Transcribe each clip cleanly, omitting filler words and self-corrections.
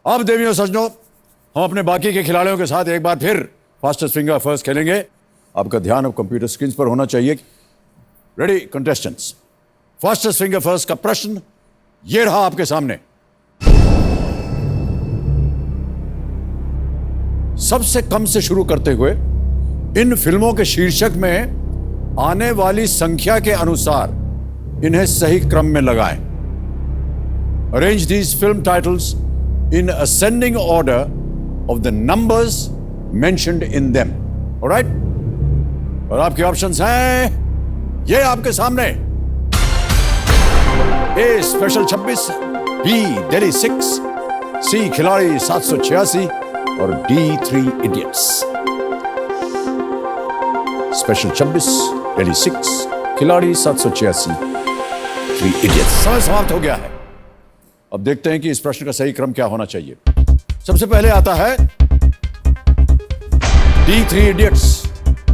अब देवियों सज्जनों, हम अपने बाकी के खिलाड़ियों के साथ एक बार फिर फास्टेस्ट फिंगर फर्स्ट खेलेंगे। आपका ध्यान अब कंप्यूटर स्क्रीन पर होना चाहिए। Ready contestants, fastest finger first का प्रश्न ये रहा आपके सामने। सबसे कम से शुरू करते हुए इन फिल्मों के शीर्षक में आने वाली संख्या के अनुसार इन्हें सही क्रम में लगाएं। Arrange these film titles in ascending order of the numbers mentioned in them. All right? और आपके ऑप्शंस हैं ये आपके सामने। ए स्पेशल 26, बी दिल्ली 6, सी खिलाड़ी 786 और डी 3 इडियट्स। स्पेशल 26, दिल्ली 6, खिलाड़ी 786, 3 इडियट्स। समय समाप्त हो गया है। अब देखते हैं कि इस प्रश्न का सही क्रम क्या होना चाहिए। सबसे पहले आता है डी 3 इडियट्स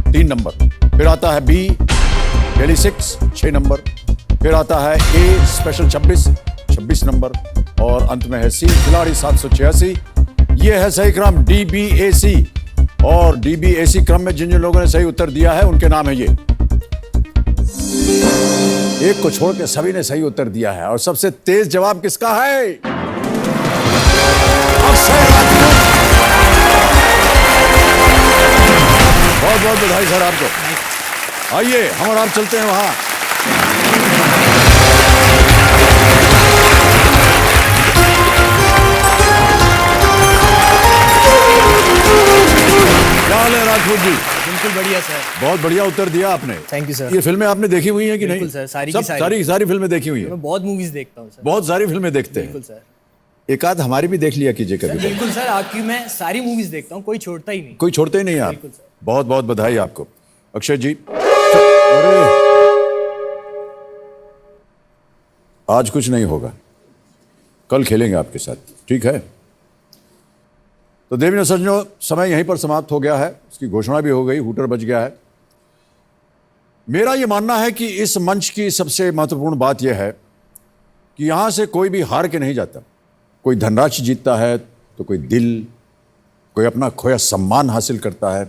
3 नंबर, फिर आता है बी दिल्ली 6 6 नंबर, फिर आता है ए स्पेशल 26 नंबर और अंत में है सी खिलाड़ी 786। यह है सही क्रम DBAC। और DBAC क्रम में जिन जिन लोगों ने सही उत्तर दिया है उनके नाम है ये। एक को छोड़ के सभी ने सही उत्तर दिया है। और सबसे तेज जवाब किसका है? बहुत बहुत बधाई सर आपको। आइए हम और आप चलते हैं वहां। क्या हाल है राजपूत जी? बिल्कुल बढ़िया सर। बहुत बढ़िया उत्तर दिया आपने। Thank you sir. ये फिल्में आपने देखी हुई हैं कि नहीं? बिल्कुल सर, सारी फिल्में देखी हुई हैं। मैं बहुत मूवीज देखता हूँ सर। बहुत सारी फिल्में देखते हैं। बिल्कुल सर। एक आध हमारी भी देख लिया कीजिए कभी। बिल्कुल सर, आपकी मैं सारी मूवीज देखता हूँ, कोई छोड़ता ही नहीं। कोई छोड़ते ही नहीं आप। बिल्कुल सर। बहुत बहुत बधाई आपको। अक्षय जी, अरे आज कुछ नहीं होगा, कल खेलेंगे आपके साथ, ठीक है? तो देवियों सज्जनों, समय यहीं पर समाप्त हो गया है। इसकी घोषणा भी हो गई, हूटर बज गया है। मेरा यह मानना है कि इस मंच की सबसे महत्वपूर्ण बात यह है कि यहां से कोई भी हार के नहीं जाता। कोई धनराशि जीतता है तो कोई दिल, कोई अपना खोया सम्मान हासिल करता है,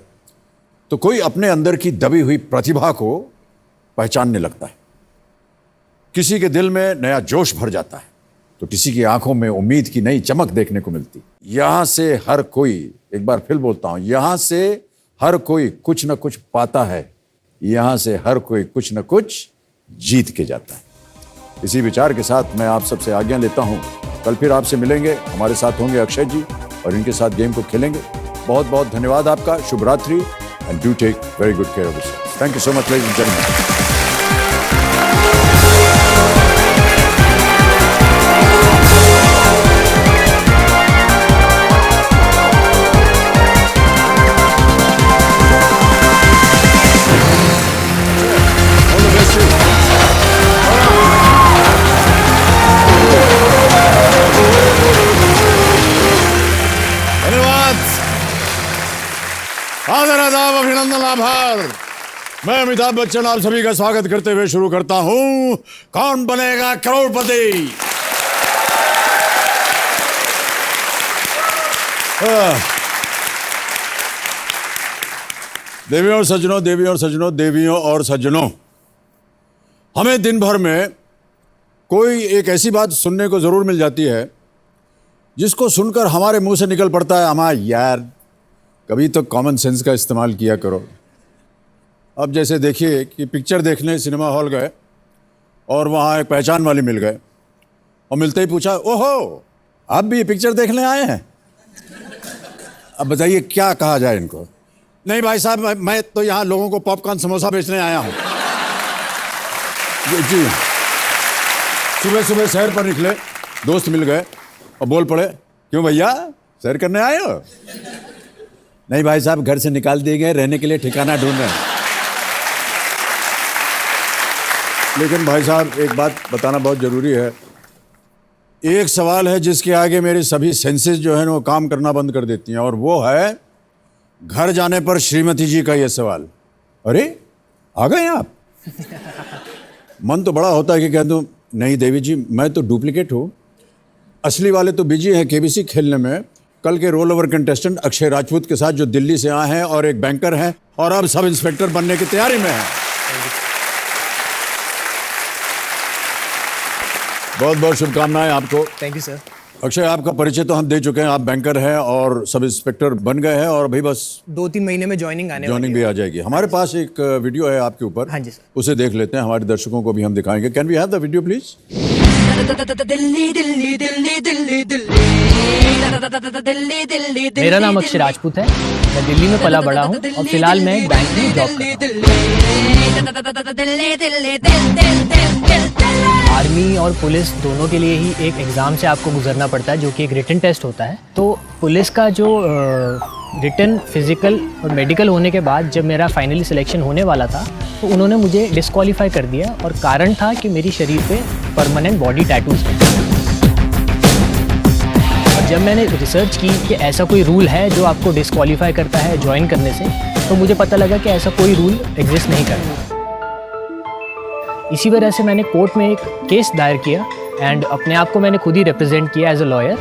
तो कोई अपने अंदर की दबी हुई प्रतिभा को पहचानने लगता है। किसी के दिल में नया जोश भर जाता है तो किसी की आंखों में उम्मीद की नई चमक देखने को मिलती। यहां से हर कोई, एक बार फिर बोलता हूं, यहां से हर कोई कुछ न कुछ पाता है, यहां से हर कोई कुछ न कुछ जीत के जाता है। इसी विचार के साथ मैं आप सबसे आज्ञा लेता हूं। कल फिर आपसे मिलेंगे, हमारे साथ होंगे अक्षय जी और इनके साथ गेम को खेलेंगे। बहुत बहुत धन्यवाद आपका। शुभ रात्रि and do take very good care of yourself. Thank you so much ladies and gentleman. अभिनंदन, आभार। मैं अमिताभ बच्चन आप सभी का स्वागत करते हुए शुरू करता हूं कौन बनेगा करोड़पति। देवियों और सज्जनों, देवियों और सज्जनों, देवियों और सज्जनों, हमें दिन भर में कोई एक ऐसी बात सुनने को जरूर मिल जाती है जिसको सुनकर हमारे मुंह से निकल पड़ता है, हमारा यार कभी तो कॉमन सेंस का इस्तेमाल किया करो। अब जैसे देखिए कि पिक्चर देखने सिनेमा हॉल गए और वहाँ एक पहचान वाले मिल गए और मिलते ही पूछा, ओहो आप भी ये पिक्चर देखने आए हैं? अब बताइए क्या कहा जाए इनको? नहीं भाई साहब, मैं तो यहाँ लोगों को पॉपकॉर्न समोसा बेचने आया हूँ। जी, सुबह सुबह सैर पर निकले, दोस्त मिल गए और बोल पड़े, क्यों भैया सैर करने आए हो? नहीं भाई साहब, घर से निकाल दिए गए, रहने के लिए ठिकाना ढूंढ रहे हैं। लेकिन भाई साहब एक बात बताना बहुत जरूरी है। एक सवाल है जिसके आगे मेरी सभी सेंसेस जो है ना वो काम करना बंद कर देती हैं, और वो है घर जाने पर श्रीमती जी का ये सवाल, अरे आ गए आप? मन तो बड़ा होता है कि कह दूं नहीं देवी जी मैं तो डुप्लीकेट हूं, असली वाले तो बिजी हैं केबीसी खेलने में। कल के roll over contestant Akshay Rajput के साथ जो दिल्ली से आए हैं और एक बैंकर हैं और अब सब इंस्पेक्टर बनने की तैयारी में हैं। बहुत बहुत शुभकामनाएं आपको। Thank you sir. अक्षय, आपका परिचय तो हम दे चुके हैं, आप बैंकर हैं और सब इंस्पेक्टर बन गए हैं और अभी बस 2-3 महीने में ज्वाइनिंग भी आ जाएगी। हमारे पास एक वीडियो है आपके ऊपर। हाँ जी सर। उसे देख लेते हैं, हमारे दर्शकों को भी हम दिखाएंगे। Can we have the video please? मेरा नाम अक्षय राजपूत है, मैं दिल्ली में पला बड़ा हूँ और फिलहाल मैं एक बैंक में जॉब कर रहा हूँ। आर्मी और पुलिस दोनों के लिए ही एक एग्ज़ाम से आपको गुजरना पड़ता है, जो कि एक रिटन टेस्ट होता है। तो पुलिस का जो रिटन, फिजिकल और मेडिकल होने के बाद जब मेरा फाइनली सिलेक्शन होने वाला था तो उन्होंने मुझे डिस्क्वालीफाई कर दिया और कारण था कि मेरी शरीर पे परमानेंट बॉडी टैटूज थे। और जब मैंने रिसर्च की कि ऐसा कोई रूल है जो आपको डिस्क्वालीफाई करता है ज्वाइन करने से, तो मुझे पता लगा कि ऐसा कोई रूल एग्जिस्ट नहीं करता। इसी वजह से मैंने कोर्ट में एक केस दायर किया एंड अपने आप को मैंने खुद ही रिप्रेजेंट किया एज अ लॉयर।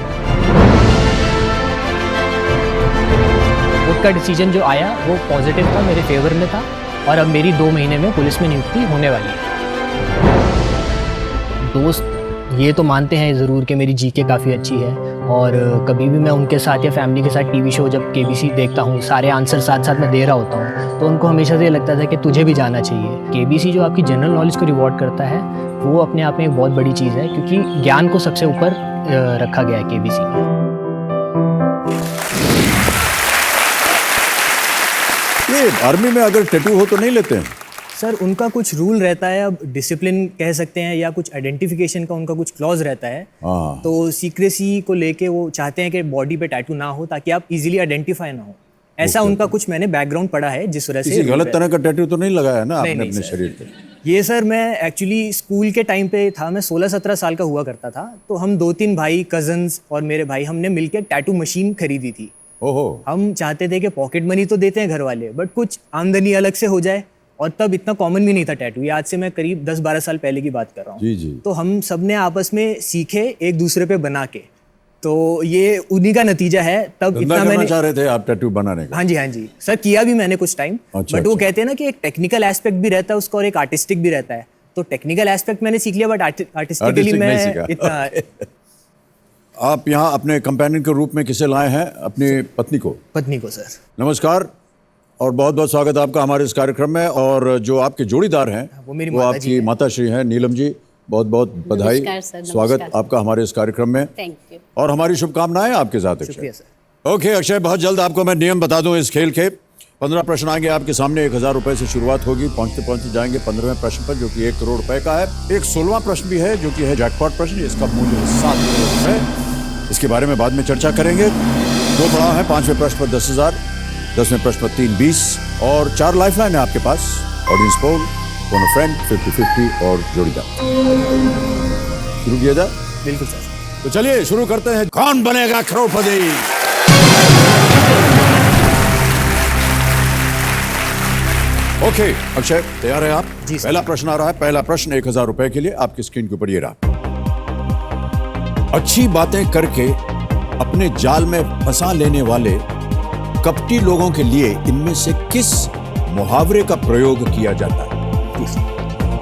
कोर्ट का डिसीजन जो आया वो पॉजिटिव था, मेरे फेवर में था और अब मेरी 2 महीने में पुलिस में नियुक्ति होने वाली है। दोस्त ये तो मानते हैं ज़रूर कि मेरी जीके काफ़ी अच्छी है और कभी भी मैं उनके साथ या फैमिली के साथ टीवी शो जब केबीसी देखता हूँ, सारे आंसर साथ साथ मैं दे रहा होता हूँ, तो उनको हमेशा से ये लगता था कि तुझे भी जाना चाहिए। केबीसी जो आपकी जनरल नॉलेज को रिवॉर्ड करता है वो अपने आप में एक बहुत बड़ी चीज़ है, क्योंकि ज्ञान को सबसे ऊपर रखा गया है केबीसी में। ये आर्मी में अगर टैटू हो तो नहीं लेते हैं सर? उनका कुछ रूल रहता है, अब डिसिप्लिन कह सकते हैं या कुछ आइडेंटिफिकेशन का उनका कुछ क्लॉज रहता है। तो सीक्रेसी को लेके वो चाहते हैं कि बॉडी पे टैटू ना हो ताकि आप इजीली आइडेंटिफाई ना हो। ऐसा उनका कुछ मैंने बैकग्राउंड पढ़ा है जिस वजह से। किसी गलत तरह का टैटू तो नहीं लगाया ना आपने अपने शरीर पे? ये सर मैं एक्चुअली स्कूल के टाइम पे था, मैं 16-17 साल का हुआ करता था, तो हम 2-3 भाई, कजन्स और मेरे भाई, हमने मिलकर एक टैटू मशीन खरीदी थी। ओहो। हम चाहते थे कि पॉकेट मनी तो देते हैं घर वाले, बट कुछ आमदनी अलग से हो जाए, और तब इतना कॉमन भी नहीं था टैटू। ये आज से मैं करीब 10-12 साल पहले की बात कर रहा हूँ। जी जी। तो हम सब ने आपस में सीखे एक दूसरे पे बना के, तो ये उन्हीं का नतीजा है। तब इतना मैंने चाह रहे थे आप टैटू बनाने का? हाँ जी सर, किया भी मैंने कुछ टाइम। बट वो कहते हैं ना कि एक टेक्निकल एस्पेक्ट भी रहता है उसका और एक आर्टिस्टिक भी रहता है। तो टेक्निकल एस्पेक्ट मैंने सीख लिया, बट आर्टिस्टिकली मैं इतना आप यहाँ अपने कंपेनियन के रूप में किसे लाए हैं? अपनी पत्नी को? पत्नी को सर। नमस्कार और बहुत बहुत स्वागत है आपका हमारे इस कार्यक्रम में। और जो आपके जोड़ीदार हैं वो आपकी माता श्री हैं, नीलम जी। बहुत बहुत बधाई, स्वागत आपका हमारे इस कार्यक्रम में। Thank you. और हमारी शुभकामनाएं आपके साथ शुक्रिया अक्षय। सर। ओके अक्षय, बहुत जल्द आपको मैं नियम बता दूं इस खेल के। 15 प्रश्न आएंगे आपके सामने, 1000 रुपए से शुरुआत होगी, पहुंचते पहुंचते जाएंगे 15वें प्रश्न पर, जो कि 1 करोड़ रुपए का है। एक 16वां प्रश्न भी है जो कि है जैकपॉट प्रश्न, इसका मूल्य है 7 करोड़ रुपए। इसके बारे में बाद में चर्चा करेंगे। 2 पड़ाव है, 5वें प्रश्न पर 10,000, 10वें प्रश्न पर 3 20 और 4 लाइफलाइन है आपके पास। Audience poll, phone a friend, 50-50 और जोड़ीदार। शुरू किया जाए? बिल्कुल सर। तो चलिए शुरू करते हैं। कौन बनेगा करोड़पति? ओके अक्षय, तैयार है आप? जी सर। पहला प्रश्न आ रहा है। पहला प्रश्न 1000 रुपए के लिए आपकी स्क्रीन के ऊपर ये रहा। अच्छी बातें करके अपने जाल में फंसा लेने वाले कपटी लोगों के लिए इनमें से किस मुहावरे का प्रयोग किया जाता है?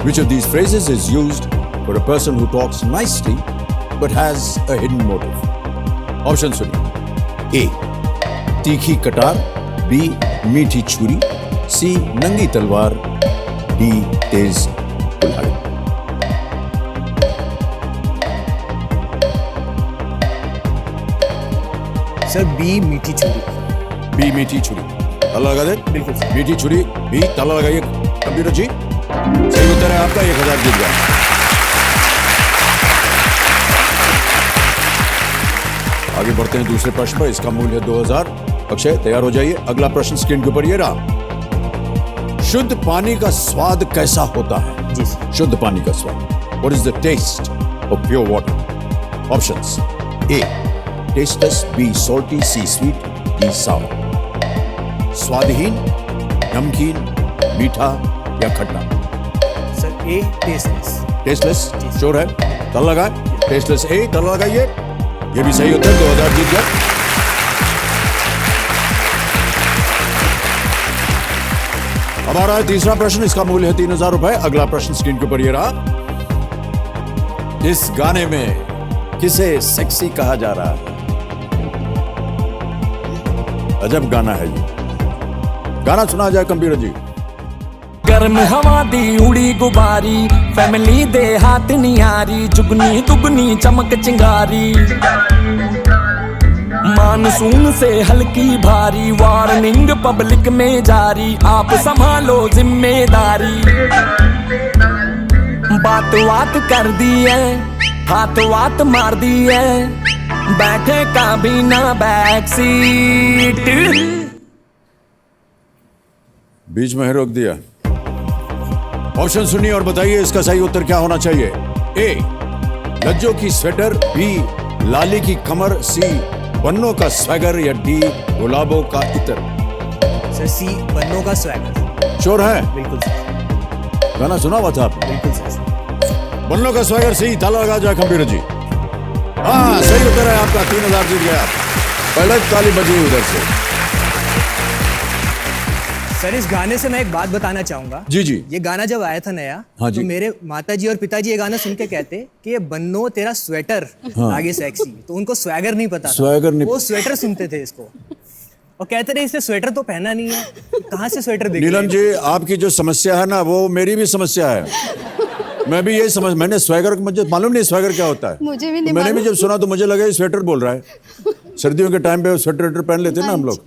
Which of these phrases is used for a person who talks nicely but has a hidden motive? Option सुनिए। A, तीखी कटार, B, मीठी छुरी, C, नंगी तलवार, D, तेज कुल्हाड़ी। सर बी, मीठी छुरी। बी, मीठी छुरी। ताला लगा दे। बिल्कुल सर। मीठी छुरी बी, ताला लगाइए कंप्यूटर जी। सही उत्तर है आपका, 1000 जीत गया। आगे बढ़ते हैं दूसरे प्रश्न पर, इसका मूल्य है 2000। अक्षय तैयार हो जाइए। अगला प्रश्न स्क्रीन के ऊपर ये रहा। शुद्ध पानी का स्वाद कैसा होता है? जी सर। शुद्ध पानी का स्वाद। What is the taste of pure water? Options: A, tasteless, B, salty, C, sweet, D, sour. स्वादहीन, नमकीन, मीठा या खट्टा? सर ए, टेस्टलेस। टेस्टलेस? श्योर है? ताला लगाए। टेस्टलेस ए, ताला लगाइए। ये भी सही उत्तर, 2000 जीत गया। अब आ रहा है तीसरा प्रश्न, इसका मूल्य है 3000 रुपए। अगला प्रश्न स्क्रीन के ऊपर ये रहा। इस गाने में किसे सेक्सी कहा जा रहा है? अजब गाना है ये। गाना सुना जाए कंप्यूटर जी। गर्म हवा दी उड़ी गुबारी, फैमिली दे हाथ नियारी, जुगनी दुगनी चमक चिंगारी, मानसून से हल्की भारी, वार्निंग पब्लिक में जारी, आप संभालो जिम्मेदारी। बात बात कर दी है, हाथ वात मार दी है, बैठे का भी ना बैक सीट। बीच में ही रोक दिया। ऑप्शन सुनिए और बताइए इसका सही उत्तर क्या होना चाहिए। ए लज्जो की स्वेटर, बी लाली की कमर, सी बन्नों का स्वैगर, या डी गुलाबों का इतर। सर सी बन्नों का स्वैगर। श्योर है? बिल्कुल सर। गाना सुना हुआ था आपने? बिल्कुल सर। बन्नों का स्वैगर सी। ताला लगा जाए कंप्यूटर जी। हाँ सही उत्तर है आपका, 3000 जीत गया। पहले ताली बजी उधर से। सर इस गाने से मैं एक बात बताना चाहूंगा। जी जी। ये गाना जब आया था नया, हाँ जी। तो मेरे माताजी और पिताजी ये गाना सुन के कहते कि ये बन्नो तेरा स्वेटर आगे सेक्सी, तो उनको स्वैगर नहीं पता था। स्वैगर नहीं, वो स्वेटर सुनते थे इसको और कहते रहे इसने स्वेटर तो पहना नहीं है, कहाँ से स्वेटर देख। नीलम जी आपकी जो समस्या है ना, वो मेरी भी समस्या है। मैं भी यही समझ, मैंने स्वैगर, मुझे मालूम नहीं स्वैगर क्या होता है। मुझे भी नहीं मैंने भी मालूम। जब सुना तो मुझे लगा ये स्वेटर बोल रहा है। सर्दियों के टाइम पे स्वेटर पहन लेते ना हम लोग।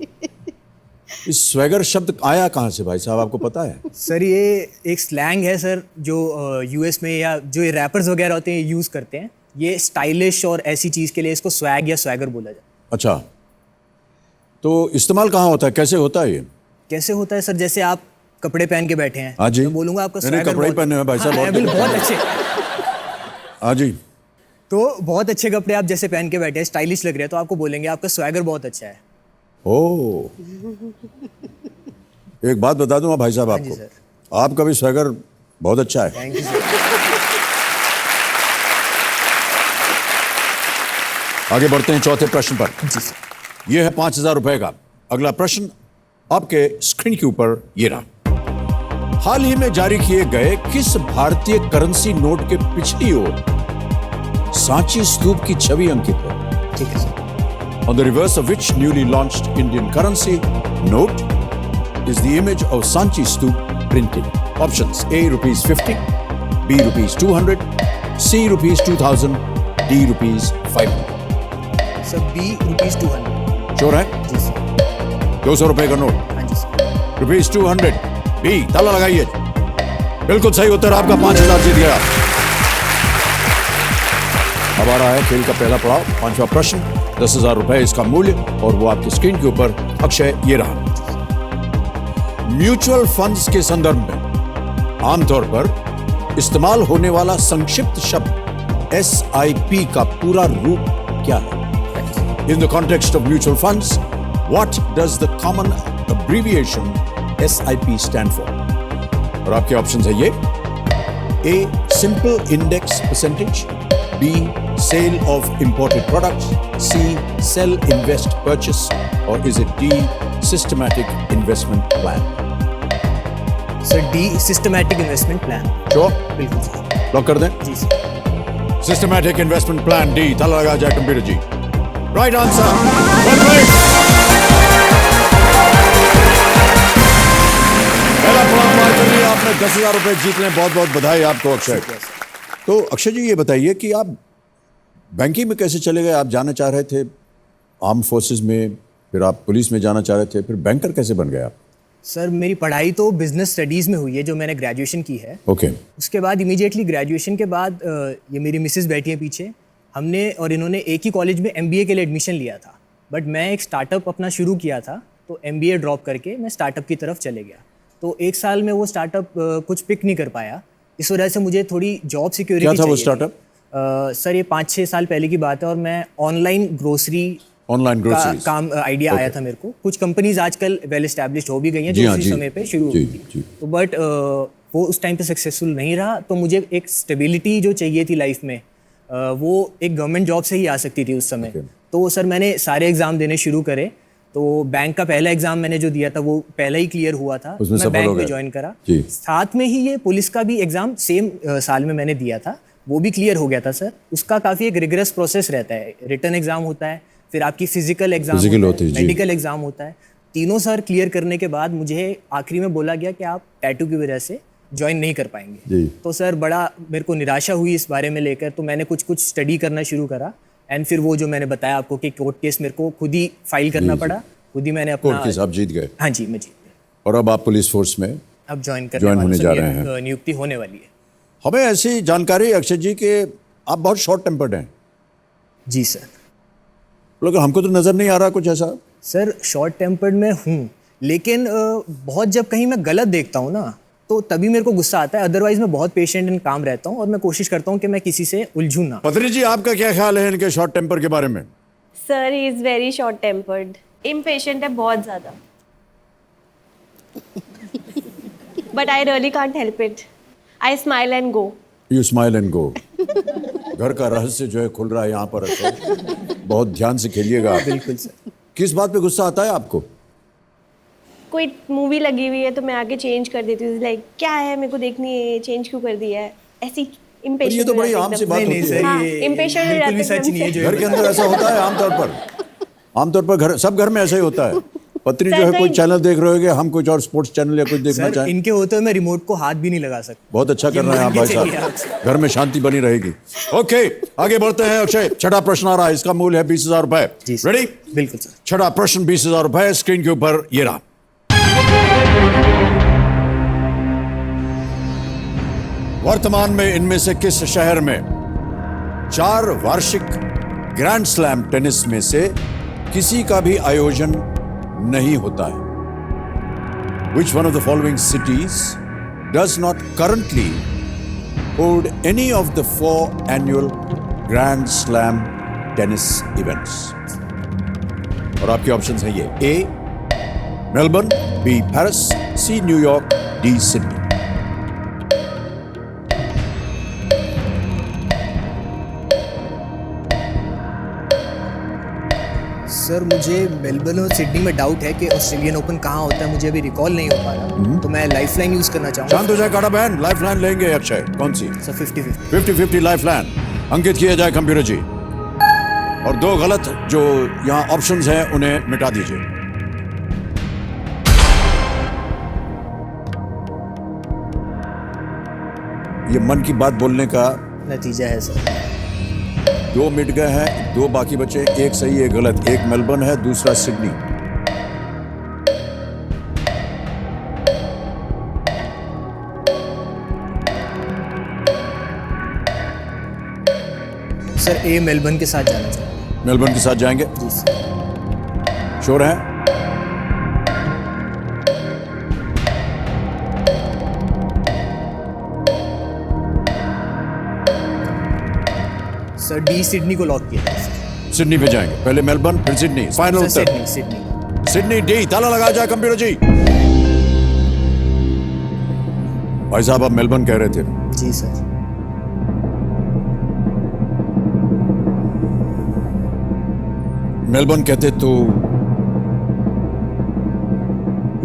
इस स्वैगर शब्द आया कहाँ से भाई साहब, आपको पता है? सर ये एक स्लैंग है सर, जो यूएस में या जो ये रैपर्स वगैरह होते हैं यूज करते हैं। ये स्टाइलिश और ऐसी चीज के लिए इसको स्वैग या स्वैगर बोला जाता है। अच्छा, तो इस्तेमाल कहाँ होता है, कैसे होता है ये? कैसे होता है सर, जैसे आप कपड़े पहन के बैठे हैं, हाँ जी। मैं बोलूंगा आपका मैंने स्वैगर कपड़े ही पहने हैं भाई साहब, हाँ, बहुत बहुत अच्छे। हाँ जी। तो बहुत अच्छे कपड़े आप जैसे पहन के बैठे हैं, स्टाइलिश लग रहे हैं, तो आपको बोलेंगे आपका स्वैगर बहुत अच्छा है। ओ एक बात बता दूं भाई साहब हाँ जी आपको, सर। आपका भी स्वैगर बहुत अच्छा है। Thank you sir. आगे बढ़ते हैं चौथे प्रश्न पर। जी सर। यह है 5000 रुपए का। अगला प्रश्न आपके स्क्रीन के ऊपर ये रहा। हाल ही में जारी किए गए किस भारतीय करेंसी नोट के पिछली ओर सांची स्तूप की छवि अंकित है? ठीक है sir. On the reverse of which newly launched Indian currency note is the image of Sanchi Stoop printed. Options: A rupees 50, B rupees 200, C rupees 2000, D rupees 500. Sir B rupees 200। Sure है? जी sir. 200 रुपए का note, हाँ जी sir. Rupees 200, B. ताला लगाइए। बिल्कुल सही उत्तर, आपका 5000 जीत गया। अब आ रहा है खेल का पहला पड़ाव, पांचवा प्रश्न, 10,000 रुपए इसका मूल्य, और वो आपकी स्क्रीन के ऊपर अक्षय ये रहा। म्यूचुअल फंड्स के संदर्भ में आमतौर पर इस्तेमाल होने वाला संक्षिप्त शब्द SIP का पूरा रूप क्या है? In the context of mutual funds, what does the common abbreviation SIP stand for? और आपके ऑप्शंस है ये: A simple index percentage, B sale of imported products, C sell invest purchase, or is it D systematic investment plan? Sir D systematic investment plan. Sure? बिल्कुल sir. Lock कर दें? जी sir. Systematic investment plan, D. ताला लगा जाए computer जी। Right answer. पहला पड़ाव पार कर लिया आपने, 10,000 रुपए जीत लें। बहुत बहुत बधाई आपको अक्षय। तो अक्षय जी ये बताइए कि आप बैंकिंग में कैसे चले गए? आप जाना चाह रहे थे आर्म फोर्सेस में, फिर आप पुलिस में जाना चाह रहे थे, फिर बैंकर कैसे बन गए आप? सर मेरी पढ़ाई तो बिजनेस स्टडीज़ में हुई है, जो मैंने ग्रेजुएशन की है। ओके। उसके बाद इमीडिएटली ग्रेजुएशन के बाद ये मेरी मिसेस बैठी हैं पीछे, हमने और इन्होंने एक ही कॉलेज में MBA के लिए एडमिशन लिया था। बट मैं एक स्टार्टअप अपना शुरू किया था, तो MBA ड्रॉप करके मैं स्टार्टअप की तरफ चले गया। तो एक साल में वो स्टार्टअप कुछ पिक नहीं कर पाया, इस वजह से मुझे थोड़ी जॉब सिक्योरिटी क्या था वो चाहिए स्टार्टअप? सर ये 5-6 साल पहले की बात है, और मैं ऑनलाइन ग्रोसरी का काम आइडिया आया था मेरे को। कुछ कंपनीज आजकल वेल एस्टैब्लिश्ड हो भी गई हैं, जो उसी समय पे शुरू हुई थी। तो बट वो उस टाइम पे सक्सेसफुल नहीं रहा, तो मुझे एक स्टेबिलिटी जो चाहिए थी लाइफ में, वो एक गवर्नमेंट जॉब से ही आ सकती थी उस समय। तो सर मैंने सारे एग्ज़ाम देने शुरू करे। तो बैंक का पहला एग्ज़ाम मैंने जो दिया था वो पहले ही क्लियर हुआ था, उसमें मैं सफल बैंक हो में गए। ज्वाइन करा। जी। साथ में ही ये पुलिस का भी एग्ज़ाम सेम साल में मैंने दिया था, वो भी क्लियर हो गया था सर। उसका काफ़ी एक रिगरस प्रोसेस रहता है, रिटन एग्ज़ाम होता है, फिर आपकी फिजिकल एग्ज़ाम Physical होता होती है, है, जी। मेडिकल एग्ज़ाम होता है। तीनों सर क्लियर करने के बाद मुझे आखिरी में बोला गया कि आप टैटू की वजह से ज्वाइन नहीं कर पाएंगे। जी। तो सर बड़ा मेरे को निराशा हुई इस बारे में लेकर, तो मैंने कुछ स्टडी करना शुरू करा। एंड फिर वो जो मैंने बताया आपको कि कोर्ट केस मेरे को खुद ही फाइल करना पड़ा, खुद ही मैंने अपना। कोर्ट केस आप जीत गए हाँ जी, मैं जीत गया। और अब आप पुलिस फोर्स में अब ज्वाइन Join होने जा रहे हैं। नियुक्ति होने वाली है। हमें ऐसी जानकारी अक्षय जी कि आप बहुत शॉर्ट टेम्पर्ड हैं, जी सर। लेकिन हमको तो नजर नहीं आ रहा कुछ ऐसा। सर शॉर्ट टेम्पर्ड में हूँ, लेकिन बहुत जब कहीं मैं गलत देखता हूँ ना तो तभी मेरे को गुस्सा आता है। अदरवाइज मैं बहुत पेशेंट एंड काम रहता हूँ और मैं कोशिश करता हूँ कि मैं किसी से उलझूँ ना। पत्नी जी, आपका क्या ख्याल है इनके शॉर्ट टेम्पर के बारे में? Sir he is very short tempered, impatient है बहुत ज्यादा। But I really can't help it, I smile and go. You smile and go. घर का रहस्य जो है खुल रहा है यहाँ पर अक्षय, बहुत ध्यान से खेलिएगा आप। बिल्कुल सर। किस बात पे गुस्सा आता है आपको? कोई मूवी लगी हुई है तो मैं आके चेंज कर देती हूँ, लाइक क्या है मेरे को देखनी है, चेंज क्यों कर दिया है, ऐसी पर इम्पेशेंट। ये तो बड़ी आम सी बात नहीं होती सर, है। हाँ, ये impatient हो बिल्कुल भी जाते हैं सच नहीं है जो घर के अंदर ऐसा होता है आमतौर पर घर, सब घर में ऐसा ही होता है। पत्नी जो है कोई चैनल देख रहे होगे, हम कुछ और स्पोर्ट्स चैनल या कुछ देखना सर, चाहें। इनके होते हुए मैं रिमोट को हाथ भी नहीं लगा सकता। बहुत अच्छा कर रहे हैं आप ये भाई मान के चलिए साहब, घर में शांति बनी रहेगी। ओके, आगे बढ़ते हैं अक्षय। छठा प्रश्न आ रहा है, इसका मूल्य है 20,000 रुपए। जी सर। रेडी? बिल्कुल सर। छठा प्रश्न 20,000 रुपए, स्क्रीन के ऊपर ये रहा। वर्तमान में इनमें से किस शहर में 4 वार्षिक ग्रैंड स्लैम टेनिस में से किसी का भी आयोजन नहीं होता है? Which one of the following cities does not currently hold any of the 4 annual Grand Slam tennis events? और आपके ऑप्शंस हैं ये: A Melbourne, B Paris, C New York, D Sydney. Sir मुझे मेलबर्न और सिडनी में डाउट है कि Australian open कहाँ होता है, मुझे अभी रिकॉल नहीं हो पा रहा, तो मैं लाइफलाइन यूज करना चाहूँगा। शांत हो जाए काड़ा बहन, लाइफ लाइन लेंगे अक्षय। कौन सी? सर 50-50। 50-50 लाइफ लाइन अंकित किया जाए कंप्यूटर जी, और 2 गलत जो यहाँ ऑप्शंस हैं उन्हें मिटा दीजिए। ये मन की बात बोलने का नतीजा है सर। 2 मिट गए हैं, 2 बाकी बचे, 1 सही 1 गलत। 1 मेलबर्न है, दूसरा सिडनी। सर ए मेलबर्न के साथ जाना चाहूँगा। मेलबर्न के साथ जाएंगे? जी सर। श्योर है? सर डी सिडनी को लॉक किया जाए सर। सिडनी पे जाएंगे, पहले मेलबर्न फिर सिडनी। फाइनल सर उत्तर सिडनी। Sydney D. ताला लगाया जाए कंप्यूटर जी। भाई साहब आप मेलबर्न कह रहे थे। जी सर। मेलबर्न कहते तो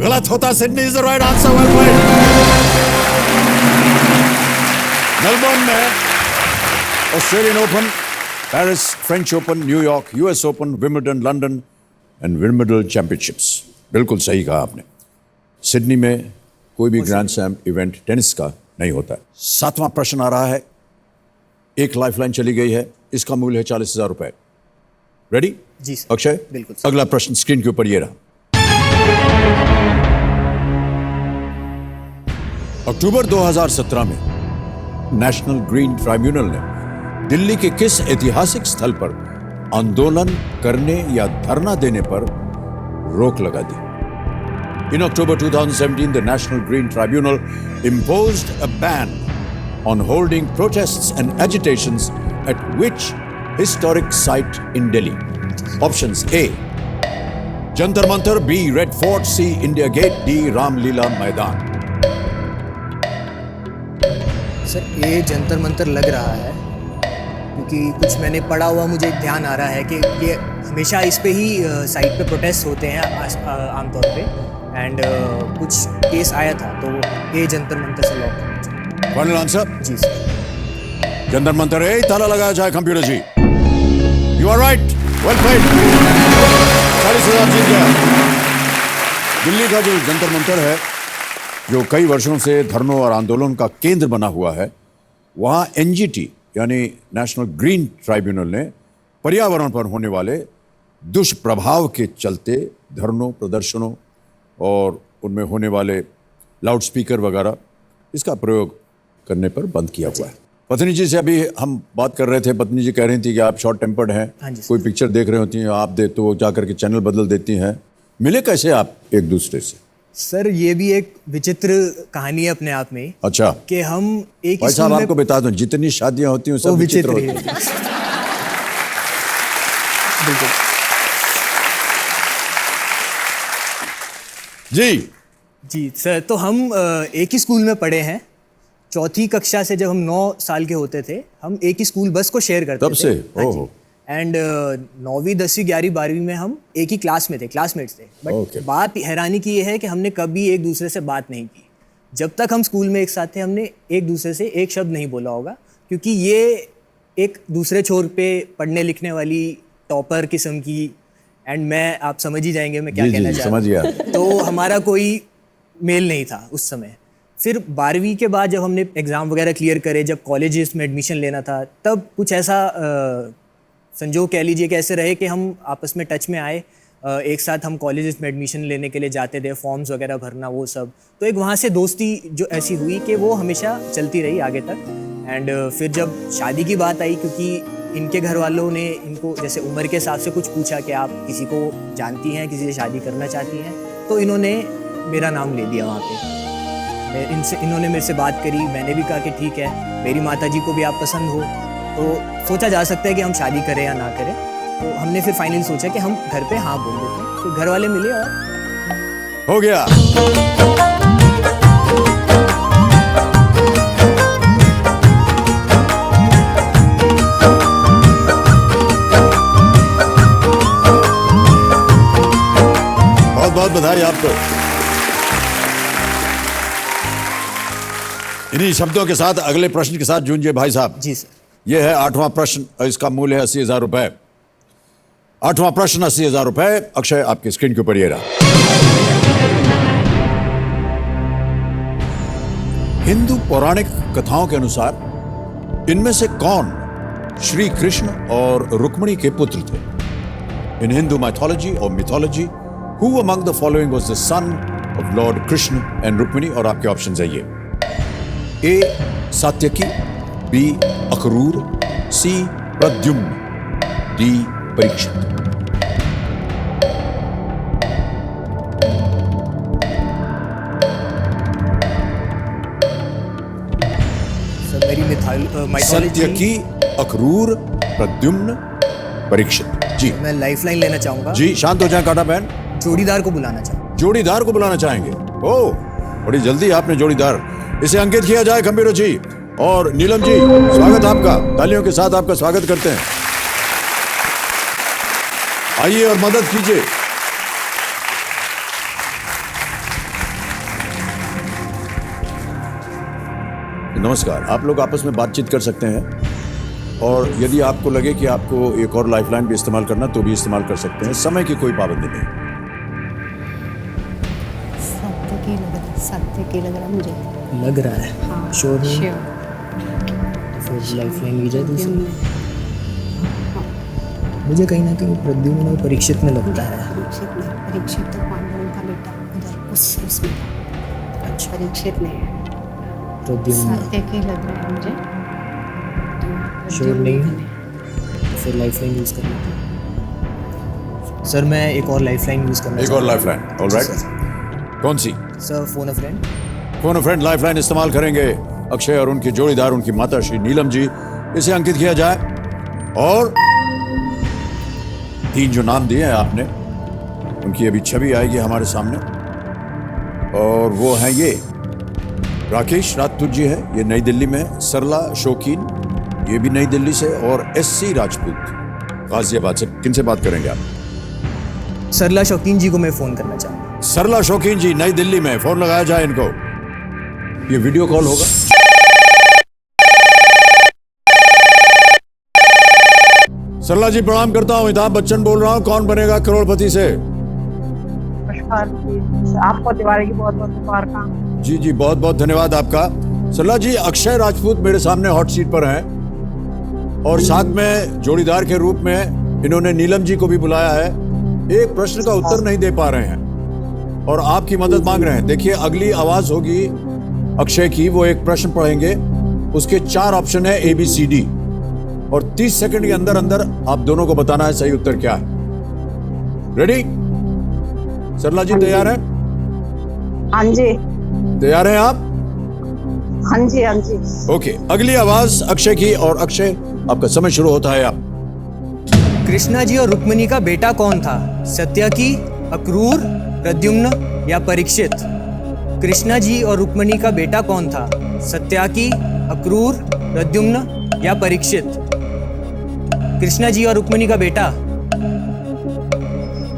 गलत होता। Sydney is the right answer. Well played. Melbourne में Australian Open, Paris French Open, New York US Open, Wimbledon London and Wimbledon championships. बिल्कुल सही कहा आपने। सिडनी में कोई भी ग्रैंड स्लैम इवेंट टेनिस का नहीं होता है। 7वां प्रश्न आ रहा है, एक लाइफलाइन चली गई है, इसका मूल्य है 40,000 रुपए। रेडी? जी सर। अक्षय, बिल्कुल सर। अगला प्रश्न स्क्रीन के ऊपर ये रहा। अक्टूबर 2017 में नेशनल ग्रीन ट्राइब्यूनल ने दिल्ली के किस ऐतिहासिक स्थल पर आंदोलन करने या धरना देने पर रोक लगा दी? In October 2017, the National Green Tribunal imposed a ban on holding protests and agitations at which historic site in Delhi? Options: A Jantar Mantar, B Red Fort, C India Gate, D Ram Leela Maidan। Sir A Jantar Mantar लग रहा है, क्योंकि कुछ मैंने पढ़ा हुआ मुझे ध्यान आ रहा है कि ये हमेशा इस पे ही साइट पे प्रोटेस्ट होते हैं आमतौर पे, एंड कुछ केस आया था तो ये जंतर मंतर से लॉक करना चाहिए। Final answer? जी सर। जंतर मंतर है, ताला लगाया जाए computer ji. You are right, well played. 40,000 जीत गया। दिल्ली का जो जंतर मंतर है, जो कई वर्षों से धरनों और आंदोलन का केंद्र बना हुआ है, वहाँ एनजीटी यानी नेशनल ग्रीन ट्राइब्यूनल ने पर्यावरण पर होने वाले दुष्प्रभाव के चलते धरनों, प्रदर्शनों और उनमें होने वाले लाउडस्पीकर वगैरह इसका प्रयोग करने पर बंद किया हुआ है। पत्नी जी से अभी हम बात कर रहे थे, पत्नी जी कह रही थी कि आप शॉर्ट टेम्पर्ड हैं। हाँ जी, कोई पिक्चर देख रहे होती हैं आप दे तो जा करके चैनल बदल देती हैं। मिले कैसे आप एक दूसरे से? सर ये भी एक विचित्र कहानी है अपने आप में। अच्छा, कि हम एक भाई ही साहब स्कूल आपको में बता दूं, जितनी शादियां होती हैं वो सब विचित्र विचित्र होती ही हैं। है। बिल्कुल जी जी सर, तो हम एक ही स्कूल में पढ़े हैं। चौथी कक्षा से जब हम 9 साल के होते थे, हम एक ही स्कूल बस को शेयर करते तब थे। से? हाँ जी। ओहो। एंड 9वीं 10वीं 11वीं 12वीं में हम एक ही क्लास में थे, क्लासमेट्स थे। But Okay. बात हैरानी की ये है कि हमने कभी एक दूसरे से बात नहीं की। जब तक हम स्कूल में एक साथ थे, हमने एक दूसरे से एक शब्द नहीं बोला होगा, क्योंकि ये एक दूसरे छोर पे पढ़ने लिखने वाली टॉपर किस्म की, एंड मैं, आप समझ ही जाएंगे मैं क्या जी कहना जी, चाह समझ रहा गया। हूँ। तो हमारा कोई मेल नहीं था उस समय। फिर 12वीं के बाद जब हमने एग्ज़ाम वगैरह क्लियर करे, जब कॉलेजेस में एडमिशन लेना था, तब कुछ ऐसा संजोग कह लीजिए कि ऐसे रहे कि हम आपस में टच में आए। एक साथ हम कॉलेजेस में एडमिशन लेने के लिए जाते थे, फॉर्म्स वगैरह भरना, वो सब। तो एक वहाँ से दोस्ती जो ऐसी हुई कि वो हमेशा चलती रही आगे तक। एंड फिर जब शादी की बात आई, क्योंकि इनके घर वालों ने इनको जैसे उम्र के हिसाब से कुछ पूछा कि आप किसी को जानती हैं, किसी से शादी करना चाहती हैं, तो इन्होंने मेरा नाम ले दिया वहाँ पे। इन्होंने मेरे से बात करी, मैंने भी कहा कि ठीक है, मेरी माताजी को भी आप पसंद हो तो सोचा जा सकता है कि हम शादी करें या ना करें। तो हमने फिर फाइनली सोचा कि हम घर पे हाँ बोल देते हैं। फिर घर वाले मिले और हो गया। बहुत बहुत बधाई आपको। इन्हीं शब्दों के साथ अगले प्रश्न के साथ जूझिए भाई साहब। जी सर। यह है 8वां प्रश्न और इसका मूल्य है 80,000 रुपए। 8वां प्रश्न 80,000 रुपए। अक्षय आपकी स्क्रीन के ऊपर ये रहा। हिंदू पौराणिक कथाओं के अनुसार इनमें से कौन श्री कृष्ण और रुक्मिणी के पुत्र थे? इन हिंदू माइथोलॉजी और mythology, who among the following was the son of Lord Krishna and Rukmini? और आपके ऑप्शन है ये: ए सात्यकी, बी अक्रूर, सी प्रद्युम्न, डी परीक्षित। सर मेरी माइथोलॉजी, सत्यकी, अक्रूर, प्रद्युम्न, परीक्षित। जी मैं लाइफलाइन लेना चाहूँगा। जी, शांत हो जाए काटा बहन। जोड़ीदार को बुलाना चाहूँगा। जोड़ीदार को बुलाना चाहेंगे? ओह, बड़ी जल्दी आपने जोड़ीदार। इसे अंकित किया जाए कंप्यूटर जी। और नीलम जी, स्वागत आपका, तालियों के साथ आपका स्वागत करते हैं। आइए और मदद कीजिए। नमस्कार। आप लोग आपस में बातचीत कर सकते हैं और यदि आपको लगे कि आपको एक और लाइफलाइन भी इस्तेमाल करना तो भी इस्तेमाल कर सकते हैं। समय की कोई पाबंदी नहीं। सत्य की लग रहा मुझे। लग रहा है? हाँ, श्योर नहीं? श्योर। फिर लाइफलाइन ली जाए दूसरी। मुझे कहीं ना कहीं प्रद्युम्न और परीक्षित में लगता है। परीक्षित तो पांडवों का बेटा उधर उसमें था। अच्छा, परीक्षित नहीं है, प्रद्युम्न। सत्य की लग रहा है मुझे। तो श्योर नहीं है? फिर लाइफलाइन यूज करना है। सर मैं एक और लाइफलाइन यूज करना एक और लाइफलाइन, ऑलराइट। कौन सी? Sir phone a friend. Phone a friend lifeline इस्तेमाल करेंगे अक्षय और उनकी जोड़ीदार, उनकी माता श्री नीलम जी। इसे अंकित किया जाए और 3 जो नाम दिए हैं आपने, उनकी अभी छवि आएगी हमारे सामने और वो हैं ये: राकेश राजपूत जी है, ये नई दिल्ली में है। सरला शौकीन, ये भी नई दिल्ली से, और SC राजपूत गाजियाबाद से। किनसे बात करेंगे आप? सरला शौकीन जी को मैं फ़ोन करना चाहूँगा। सरला शौकीन जी, नई दिल्ली में। फोन लगाया जाए इनको। ये वीडियो कॉल होगा। सरला जी प्रणाम करता हूँ, अमिताभ बच्चन बोल रहा हूँ, कौन बनेगा करोड़पति से। नमस्कार जी, आपको दिवाली की बहुत बहुत मुबारक। जी जी, बहुत बहुत धन्यवाद आपका। सरला जी, अक्षय राजपूत मेरे सामने हॉट सीट पर हैं और साथ में जोड़ीदार के रूप में इन्होंने नीलम जी को भी बुलाया है। एक प्रश्न का उत्तर नहीं दे पा रहे हैं और आपकी मदद मांग रहे हैं। देखिए, अगली आवाज होगी अक्षय की, वो एक प्रश्न पढ़ेंगे, उसके 4 ऑप्शन है ABCD, और 30 सेकंड के अंदर अंदर आप दोनों को बताना है सही उत्तर क्या है। रेडी? सरला जी तैयार हैं? हाँ जी, तैयार हैं आप? हाँ जी, हाँ जी। ओके, अगली आवाज अक्षय की, और अक्षय आपका समय शुरू होता है। आप कृष्णा जी और रुक्मिणी का बेटा कौन था? सत्यकी, अक्रूर, प्रद्युम्न या परीक्षित? कृष्णा जी और रुक्मिणी का बेटा कौन था? सत्यकी, अक्रूर, प्रद्युम्न या परीक्षित? कृष्णा जी और रुक्मिणी का बेटा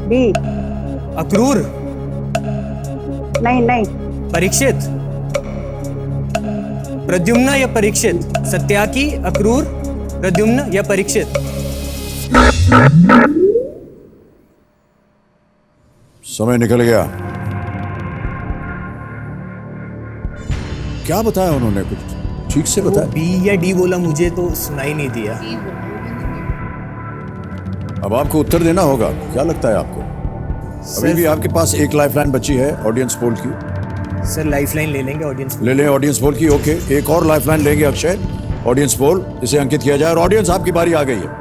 बी। अक्रूर, नहीं नहीं, परीक्षित? प्रद्युम्न या परीक्षित? सत्याकी, अक्रूर, प्रद्युम्न या परीक्षित? समय निकल गया। क्या बताया उन्होंने? कुछ ठीक से बताया? बी या डी बोला, मुझे तो सुनाई नहीं दिया। अब आपको उत्तर देना होगा। क्या लगता है आपको? अभी भी आपके पास एक लाइफलाइन बची है ऑडियंस पोल की। सर लाइफलाइन ले लेंगे ऑडियंस। ले लें ऑडियंस पोल की। ओके, एक और लाइफलाइन लेंगे अक्षय, ऑडियंस पोल, इसे अंकित किया जाए। और ऑडियंस, आपकी बारी आ गई है।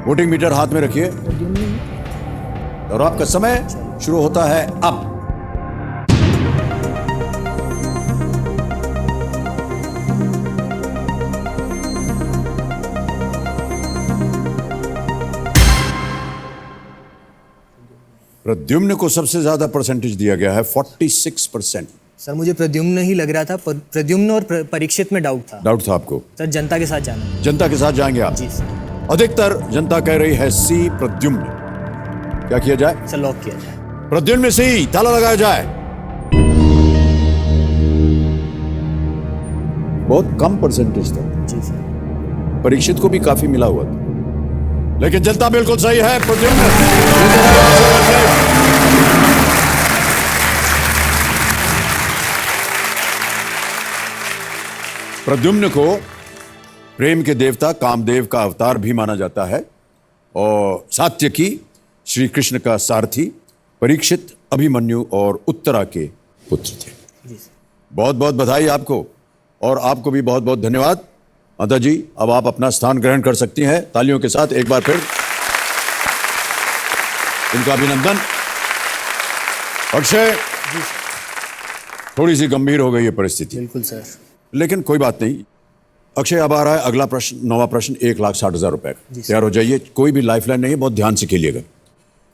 वोटिंग मीटर हाथ में रखिए और आपका समय शुरू होता है अब। प्रद्युम्न को सबसे ज्यादा परसेंटेज दिया गया है, 46%। सर मुझे प्रद्युम्न ही लग रहा था, प्रद्युम्न और परीक्षित में डाउट था। डाउट था आपको? सर जनता के साथ जाना। जनता के साथ जाएंगे आप? जी सर। अधिकतर जनता कह रही है C, प्रद्युम्न। क्या किया जाए? सर लॉक किया जाए। प्रद्युम्न C, ताला लगाया जाए। बहुत कम परसेंटेज था। जी सर। परीक्षित को भी काफी मिला हुआ था, लेकिन जनता बिल्कुल सही है। प्रद्युम्न। प्रद्युम्न को प्रेम के देवता कामदेव का अवतार भी माना जाता है, और सात्यकी श्री कृष्ण का सारथी, परीक्षित अभिमन्यु और उत्तरा के पुत्र थे। बहुत बहुत बधाई आपको, और आपको भी बहुत बहुत धन्यवाद। माता जी, अब आप अपना स्थान ग्रहण कर सकती हैं। तालियों के साथ एक बार फिर इनका अभिनंदन। अक्षय, थोड़ी सी गंभीर हो गई है परिस्थिति। बिल्कुल सर। लेकिन कोई बात नहीं। अक्षय, अब आ रहा है अगला प्रश्न, 9वां प्रश्न, 1,60,000 रुपए का। तैयार हो जाइए। कोई भी लाइफलाइन नहीं है, बहुत ध्यान से खेलिएगा।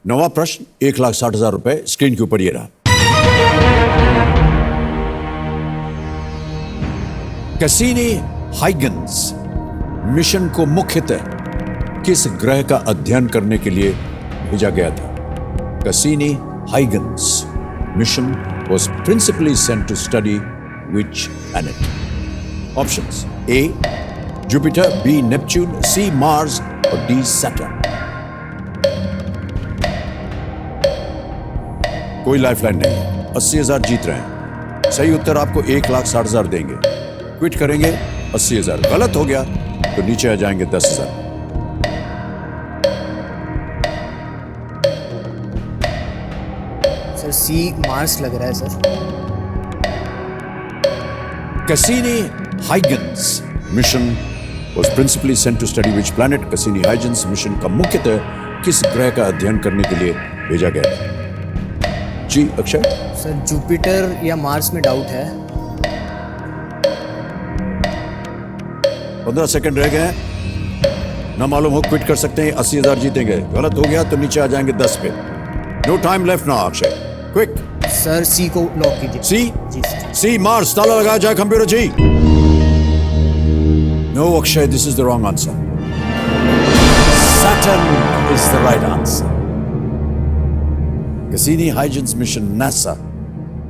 9वां प्रश्न, 1,60,000 रुपए स्क्रीन के ऊपर ये रहा। कैसिनी हाइगन्स मिशन को मुख्यतः किस ग्रह का अध्ययन करने के लिए भेजा गया था? Cassini Huygens mission was principally sent to study which planet? Options: A. Jupiter, B. Neptune, C. Mars, or D. Saturn. कोई लाइफलाइन नहीं है। 80,000 जीत रहे हैं। सही उत्तर आपको 1,60,000 देंगे। क्विट करेंगे 80,000। गलत हो गया तो नीचे आ जाएंगे 10,000। सर सी मार्स लग रहा है sir. Cassini-Huygens mission was principally sent to study which planet? Cassini-Huygens mission का मुख्यतः किस ग्रह का अध्ययन करने के लिए भेजा गया है? जी अक्षय। सर जुपिटर या मार्स में डाउट है। 15 सेकंड रह गए हैं। ना मालूम हो क्विट कर सकते हैं। 80,000 जीतेंगे। गलत हो गया तो नीचे आ जाएंगे 10 पे। No time left now Akshay, quick. Sir C को लॉक कीजिए। सी? जी सर। सी मार्स, ताला लगाया जाए कंप्यूटर जी। No, Akshay, this is the wrong answer. Saturn is the right answer. Cassini Huygens mission NASA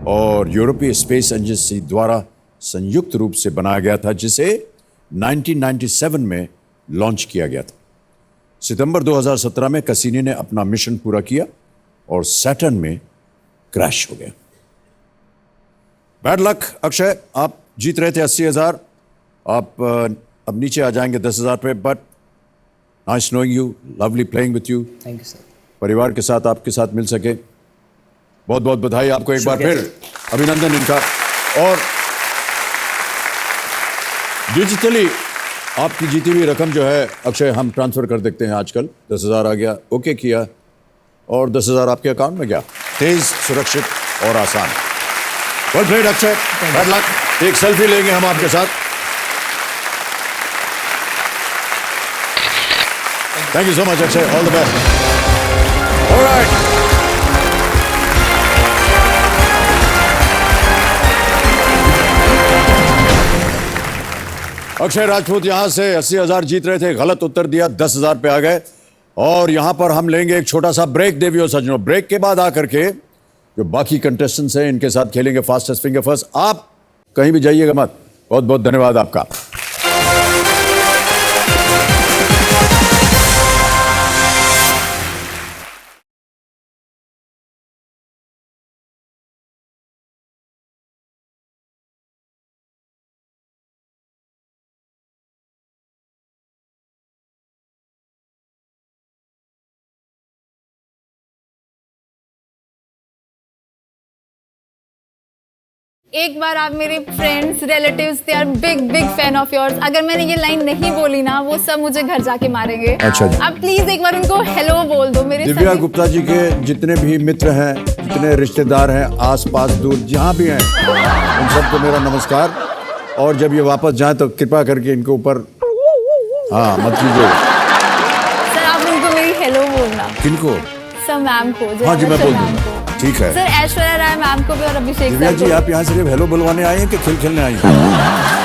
और यूरोपीय स्पेस एजेंसी द्वारा संयुक्त रूप से बनाया गया था, जिसे 1997 में लॉन्च किया गया था। सितंबर 2017 में कैसिनी ने अपना मिशन पूरा किया और सैटर्न में क्रैश हो गया। बैड लक अक्षय, आप जीत रहे थे 80,000, आप अब नीचे आ जाएंगे 10,000 पे। But nice knowing you, lovely playing with you. Thank you sir. परिवार के साथ आपके साथ मिल सके, बहुत बहुत बधाई आपको एक बार फिर, अभिनंदन इनका। और डिजिटली आपकी जीती हुई रकम जो है अक्षय हम ट्रांसफर कर देते हैं आजकल। 10,000 आ गया, ओके किया और 10,000 आपके अकाउंट में गया। तेज, सुरक्षित और आसान। Well played Akshay, bad luck. एक सेल्फी लेंगे हम आपके साथ। Thank you so much Akshay, all the best. Alright, Akshay Rajput यहां से 80,000 जीत रहे थे, गलत उत्तर दिया, 10,000 पे आ गए। और यहां पर हम लेंगे एक छोटा सा ब्रेक देवियों सज्जनों। ब्रेक के बाद आकर के जो बाकी कंटेस्टेंट्स हैं इनके साथ खेलेंगे फास्टेस्ट फिंगर फर्स्ट। आप कहीं भी जाइएगा मत। बहुत बहुत धन्यवाद आपका। एक बार आप मेरे friends relatives they are big big fan of yours. अगर मैंने ये लाइन नहीं बोली ना, वो सब मुझे घर जाके मारेंगे। अच्छा जी। आप प्लीज एक बार उनको हेलो बोल दो। मेरे दिव्या सभी- गुप्ता जी के जितने भी मित्र हैं, जितने रिश्तेदार हैं, आस पास दूर जहां भी हैं, उन सबको मेरा नमस्कार। और जब ये वापस जाएं तो कृपा करके इनके ऊपर हाँ मत कीजिए। सर आप उनको मेरी हेलो बोलना। किनको? सर मैम को, हाँ जी, मैं जया बोल मैम दूंगा। को। ठीक है। सर ऐश्वर्या राय मैम को भी और अभिषेक दिव्या सर जी, को। आप यहाँ सिर्फ हेलो बुलवाने आए हैं कि खेल खेलने आई हैं?